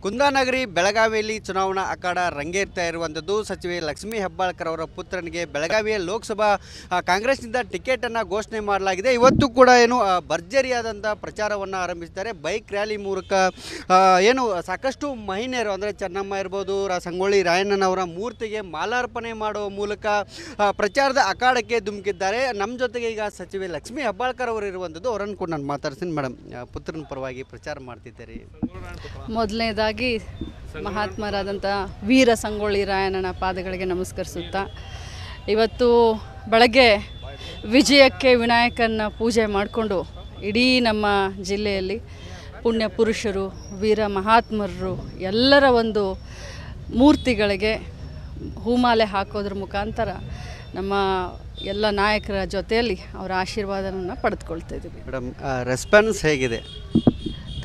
ಕುಂದಾನಗರಿ ಬೆಳಗಾವಿಯಲ್ಲಿ ಚುನಾವಣಾ ಅಖಾಡ ರಂಗೇರ್ತಾ ಇರುವಂಥದ್ದು. ಸಚಿವೆ ಲಕ್ಷ್ಮೀ ಹೆಬ್ಬಾಳ್ಕರ್ ಅವರ ಪುತ್ರನಿಗೆ ಬೆಳಗಾವಿಯ ಲೋಕಸಭಾ ಕಾಂಗ್ರೆಸ್ನಿಂದ ಟಿಕೆಟನ್ನು ಘೋಷಣೆ ಮಾಡಲಾಗಿದೆ. ಇವತ್ತು ಕೂಡ ಭರ್ಜರಿಯಾದಂಥ ಪ್ರಚಾರವನ್ನು ಆರಂಭಿಸಿದ್ದಾರೆ. ಬೈಕ್ ರ್ಯಾಲಿ ಮೂಲಕ ಸಾಕಷ್ಟು ಮಹಿಳೆಯರು ಅಂದರೆ ಚೆನ್ನಮ್ಮ ಇರ್ಬೋದು, ಸಂಗೊಳ್ಳಿ ರಾಯಣ್ಣನವರ ಮೂರ್ತಿಗೆ ಮಾಲಾರ್ಪಣೆ ಮಾಡುವ ಮೂಲಕ ಪ್ರಚಾರದ ಅಖಾಡಕ್ಕೆ ಧುಮುಕಿದ್ದಾರೆ. ನಮ್ಮ ಜೊತೆಗೆ ಈಗ ಸಚಿವೆ ಲಕ್ಷ್ಮೀ ಹೆಬ್ಬಾಳ್ಕರ್ ಅವರು ಇರುವಂಥದ್ದು. ಅವರನ್ನು ಕೂಡ ನಾನು ಮಾತಾಡ್ತೀನಿ. ಮೇಡಮ್, ಪುತ್ರನ ಪರವಾಗಿ ಪ್ರಚಾರ ಮಾಡ್ತಿದ್ದೀರಿ. ಮೊದಲನೇದಾಗಿ ಮಹಾತ್ಮರಾದಂಥ ವೀರ ಸಂಗೊಳ್ಳಿ ರಾಯಣ್ಣನ ಪಾದಗಳಿಗೆ ನಮಸ್ಕರಿಸುತ್ತಾ, ಇವತ್ತು ಬೆಳಗ್ಗೆ ವಿಜಯಕ್ಕೆ ವಿನಾಯಕನ ಪೂಜೆ ಮಾಡಿಕೊಂಡು ಇಡೀ ನಮ್ಮ ಜಿಲ್ಲೆಯಲ್ಲಿ ಪುಣ್ಯ ಪುರುಷರು, ವೀರ ಮಹಾತ್ಮರು ಎಲ್ಲರ ಒಂದು ಮೂರ್ತಿಗಳಿಗೆ ಹೂಮಾಲೆ ಹಾಕೋದ್ರ ಮುಖಾಂತರ ನಮ್ಮ ಎಲ್ಲ ನಾಯಕರ ಜೊತೆಯಲ್ಲಿ ಅವರ ಆಶೀರ್ವಾದವನ್ನು ಪಡೆದುಕೊಳ್ತಾ ಇದ್ದೀವಿ. ಮೇಡಮ್, ರೆಸ್ಪಾನ್ಸ್ ಹೇಗಿದೆ?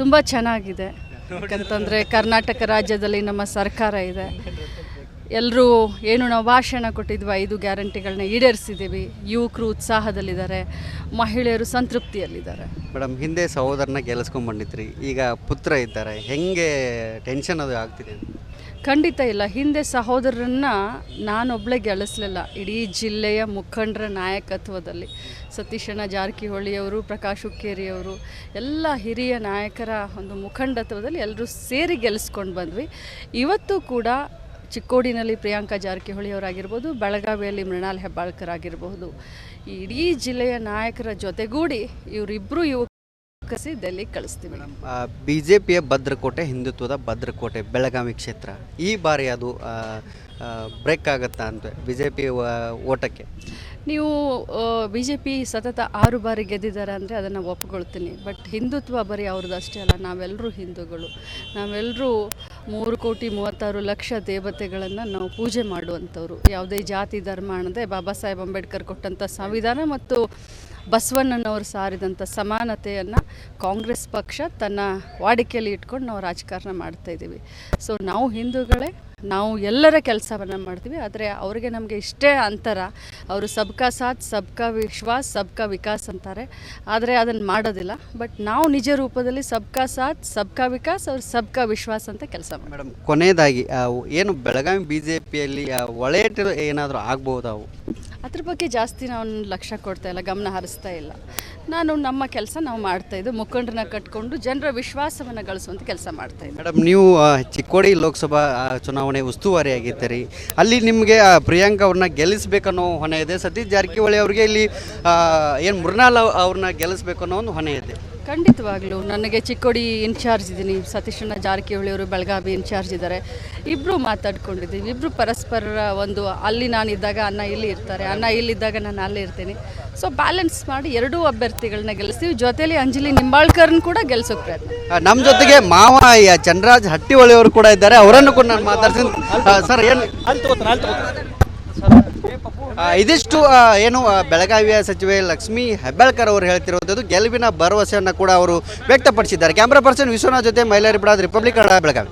ತುಂಬ ಚೆನ್ನಾಗಿದೆ. ಯಾಕಂತಂದರೆ ಕರ್ನಾಟಕ ರಾಜ್ಯದಲ್ಲಿ ನಮ್ಮ ಸರ್ಕಾರ ಇದೆ. ಎಲ್ಲರೂ ನಾವು ಭಾಷಣ ಕೊಟ್ಟಿದ್ವಿ, 5 ಗ್ಯಾರಂಟಿಗಳನ್ನ ಈಡೇರಿಸಿದ್ದೀವಿ. ಯುವಕರು ಉತ್ಸಾಹದಲ್ಲಿದ್ದಾರೆ, ಮಹಿಳೆಯರು ಸಂತೃಪ್ತಿಯಲ್ಲಿದ್ದಾರೆ. ಮೇಡಮ್, ಹಿಂದೆ ಸಹೋದರನ ಗೆಲ್ಲಿಸ್ಕೊಂಡ್ಬಂದಿದ್ರಿ, ಈಗ ಪುತ್ರ ಇದ್ದಾರೆ, ಹೆಂಗೆ ಟೆನ್ಷನ್ ಅದು ಆಗ್ತಿದೆ? ಖಂಡಿತ ಇಲ್ಲ. ಹಿಂದೆ ಸಹೋದರರನ್ನ ನಾನೊಬ್ಬಳೇ ಗೆಲ್ಲಿಸಲಿಲ್ಲ. ಇಡೀ ಜಿಲ್ಲೆಯ ಮುಖಂಡರ ನಾಯಕತ್ವದಲ್ಲಿ ಸತೀಶಣ್ಣ ಜಾರಕಿಹೊಳಿಯವರು, ಪ್ರಕಾಶ್ ಹುಕ್ಕೇರಿಯವರು, ಎಲ್ಲ ಹಿರಿಯ ನಾಯಕರ ಒಂದು ಮುಖಂಡತ್ವದಲ್ಲಿ ಎಲ್ಲರೂ ಸೇರಿ ಗೆಲ್ಲಿಸ್ಕೊಂಡು ಬಂದ್ವಿ. ಇವತ್ತು ಕೂಡ ಚಿಕ್ಕೋಡಿನಲ್ಲಿ ಪ್ರಿಯಾಂಕಾ ಜಾರಕಿಹೊಳಿಯವರಾಗಿರ್ಬೋದು, ಬೆಳಗಾವಿಯಲ್ಲಿ ಮೃಣಾಲ್ ಹೆಬ್ಬಾಳ್ಕರ್ ಆಗಿರಬಹುದು, ಇಡೀ ಜಿಲ್ಲೆಯ ನಾಯಕರ ಜೊತೆಗೂಡಿ ಇವರಿಬ್ಬರು ಡೆಲ್ಲಿಗೆ ಕಳಿಸ್ತೀವಿ. BJPಯ ಭದ್ರಕೋಟೆ, ಹಿಂದುತ್ವದ ಭದ್ರಕೋಟೆ ಬೆಳಗಾವಿ ಕ್ಷೇತ್ರ. ಈ ಬಾರಿ ಅದು ಬ್ರೇಕ್ ಆಗುತ್ತಾ ಅಂತ BJP ಓಟಕ್ಕೆ? ನೀವು BJP ಸತತ 6 ಬಾರಿ ಗೆದ್ದಿದ್ದಾರೆ ಅಂದರೆ ಅದನ್ನು ಒಪ್ಕೊಳ್ತೀನಿ. ಬಟ್ ಹಿಂದುತ್ವ ಬರೀ ಅವ್ರದ್ದು ಅಷ್ಟೇ ಅಲ್ಲ, ನಾವೆಲ್ಲರೂ ಹಿಂದೂಗಳು. ನಾವೆಲ್ಲರೂ 3,36,00,000 ದೇವತೆಗಳನ್ನು ನಾವು ಪೂಜೆ ಮಾಡುವಂಥವ್ರು. ಯಾವುದೇ ಜಾತಿ ಧರ್ಮ ಅನ್ನದೆ ಬಾಬಾ ಸಾಹೇಬ್ ಅಂಬೇಡ್ಕರ್ ಕೊಟ್ಟಂಥ ಸಂವಿಧಾನ ಮತ್ತು ಬಸವಣ್ಣನವರು ಸಾರಿದಂಥ ಸಮಾನತೆಯನ್ನು ಕಾಂಗ್ರೆಸ್ ಪಕ್ಷ ತನ್ನ ವಾಡಿಕೆಯಲ್ಲಿ ಇಟ್ಕೊಂಡು ನಾವು ರಾಜಕಾರಣ ಮಾಡ್ತಾಯಿದ್ದೀವಿ. ಸೊ ನಾವು ಹಿಂದೂಗಳೇ, ನಾವು ಎಲ್ಲರ ಕೆಲಸವನ್ನು ಮಾಡ್ತೀವಿ. ಆದರೆ ಅವರಿಗೆ ನಮಗೆ ಇಷ್ಟೇ ಅಂತರ. ಅವರು ಸಬ್ಕಾ ಸಾಥ್, ಸಬ್ಕಾ ವಿಶ್ವಾಸ್, ಸಬ್ಕಾ ವಿಕಾಸ್ ಅಂತಾರೆ, ಆದರೆ ಅದನ್ನು ಮಾಡೋದಿಲ್ಲ. ಬಟ್ ನಾವು ನಿಜ ರೂಪದಲ್ಲಿ ಸಬ್ಕಾ ಸಾಥ್, ಸಬ್ಕಾ ವಿಕಾಸ್, ಅವ್ರು ಸಬ್ಕಾ ವಿಶ್ವಾಸ್ ಅಂತ ಕೆಲಸ ಮಾಡಿ. ಮೇಡಮ್, ಕೊನೆಯದಾಗಿ ಬೆಳಗಾವಿ BJPಯಲ್ಲಿ ಒಳೆಯಟ್ಟು ಏನಾದರೂ ಆಗ್ಬೋದಾ? ಅದ್ರ ಬಗ್ಗೆ ಜಾಸ್ತಿ ನಾವು ಲಕ್ಷ್ಯ ಕೊಡ್ತಾ ಇಲ್ಲ, ಗಮನ ಹರಿಸ್ತಾ ಇಲ್ಲ. ನಮ್ಮ ಕೆಲಸ ನಾವು ಮಾಡ್ತಾಯಿದ್ದು, ಮುಖಂಡರನ್ನ ಕಟ್ಕೊಂಡು ಜನರ ವಿಶ್ವಾಸವನ್ನು ಗಳಿಸುವಂಥ ಕೆಲಸ ಮಾಡ್ತಾಯಿದ್ದೆ. ಮೇಡಮ್, ನೀವು ಚಿಕ್ಕೋಡಿ ಲೋಕಸಭಾ ಚುನಾವಣೆ ಉಸ್ತುವಾರಿ ಆಗಿದ್ದೀರಿ. ಅಲ್ಲಿ ನಿಮಗೆ ಪ್ರಿಯಾಂಕಾ ಅವ್ರನ್ನ ಗೆಲ್ಲಿಸ್ಬೇಕನ್ನೋ ಹೊಣೆ ಇದೆ. ಸತೀಶ್ ಜಾರಕಿಹೊಳಿ ಅವರಿಗೆ ಇಲ್ಲಿ ಮೃಣಾಲ್ ಅವ್ರನ್ನ ಗೆಲ್ಲಿಸ್ಬೇಕು ಅನ್ನೋ ಒಂದು ಹೊಣೆ ಇದೆ. ಖಂಡಿತವಾಗ್ಲೂ ನನಗೆ ಚಿಕ್ಕೋಡಿ ಇನ್ಚಾರ್ಜ್ ಇದ್ದೀನಿ, ಸತೀಶಣ್ಣ ಜಾರಕಿಹೊಳಿ ಅವರು ಬೆಳಗಾವಿ ಇನ್ಚಾರ್ಜ್ ಇದ್ದಾರೆ. ಇಬ್ಬರು ಮಾತಾಡ್ಕೊಂಡಿದ್ದೀವಿ. ಇಬ್ಬರು ಪರಸ್ಪರ ಅಲ್ಲಿ ನಾನಿದ್ದಾಗ ಅಣ್ಣ ಇಲ್ಲಿ ಇರ್ತಾರೆ, ಅಣ್ಣ ಇಲ್ಲಿದ್ದಾಗ ನಾನು ಅಲ್ಲೇ ಇರ್ತೀನಿ. ಸೊ ಬ್ಯಾಲೆನ್ಸ್ ಮಾಡಿ ಎರಡೂ ಅಭ್ಯರ್ಥಿಗಳನ್ನ ಗೆಲ್ಲಿಸ್ತೀವಿ. ಜೊತೆಯಲ್ಲಿ ಅಂಜಲಿ ನಿಂಬಾಳ್ಕರ್ನ ಕೂಡ ಗೆಲ್ಲಿಸೋಕೆ ಪ್ರಯತ್ನ. ನಮ್ಮ ಜೊತೆಗೆ ಮಾವ ಚಂದ್ರರಾಜ್ ಹಟ್ಟಿಹೊಳಿ ಅವರು ಕೂಡ ಇದ್ದಾರೆ. ಅವರನ್ನು ಕೂಡ ನಾನು ಮಾತಾಡ್ತೀನಿ. ಸರ್, ಇದಿಷ್ಟು ಬೆಳಗಾವಿಯ ಸಚಿವೆ ಲಕ್ಷ್ಮೀ ಹೆಬ್ಬಾಳ್ಕರ್ ಅವರು ಹೇಳ್ತಿರುವಂಥದ್ದು. ಗೆಲುವಿನ ಭರವಸೆಯನ್ನು ಕೂಡ ಅವರು ವ್ಯಕ್ತಪಡಿಸಿದ್ದಾರೆ. ಕ್ಯಾಮ್ರಾ ಪರ್ಸನ್ ವಿಶ್ವನಾಥ್ ಜೊತೆ ಮೈಲಾರಿ ಬಿಡಾದ್, ರಿಪಬ್ಲಿಕ್ ಕನ್ನಡ, ಬೆಳಗಾವಿ.